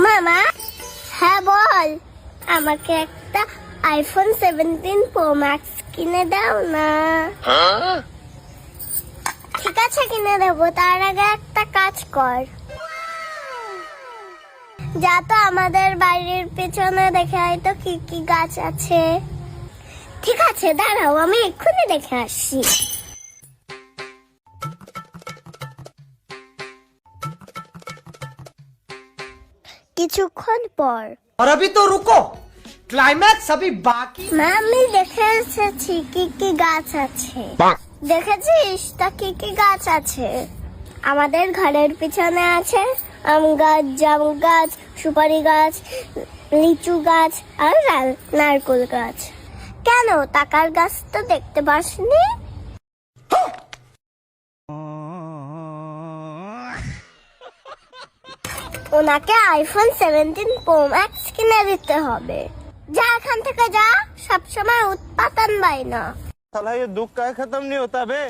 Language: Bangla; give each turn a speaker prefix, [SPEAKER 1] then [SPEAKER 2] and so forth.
[SPEAKER 1] মামা, হ্যাঁ বল। আমাকে একটা আইফোন 17 প্রো ম্যাক্স কিনে দাও না। ঠিক আছে, কিনে দেবো। তার আগে একটা কাজ কর, যা তো আমাদের বাড়ির পেছনে দেখে হয়তো কি কি গাছ আছে। ঠিক আছে, দাঁড়াও, আমি এক্ষুনি দেখে আসছি। কিছুক্ষণ পর।
[SPEAKER 2] और अभी तो रुको, क्लाइमैक्स अभी बाकी।
[SPEAKER 1] মা, আমি দেখে এসেছি কি কি গাছ আছে। দেখেছিস তা কি কি গাছ আছে? আমাদের ঘরের পিছনে আছে আম গাছ, জাম গাছ, সুপারি গাছ, লিচু গাছ আর নারকেল গাছ। কেন, টাকার গাছ তো দেখতে পাসনি? ওনাকে আইফোন 17 প্রো ম্যাক্স কিনে দিতে হবে। যা এখান থেকে যা, সবসময় উৎপাতন বাইনা।
[SPEAKER 3] साला ये दुख का खत्म नहीं होता बे।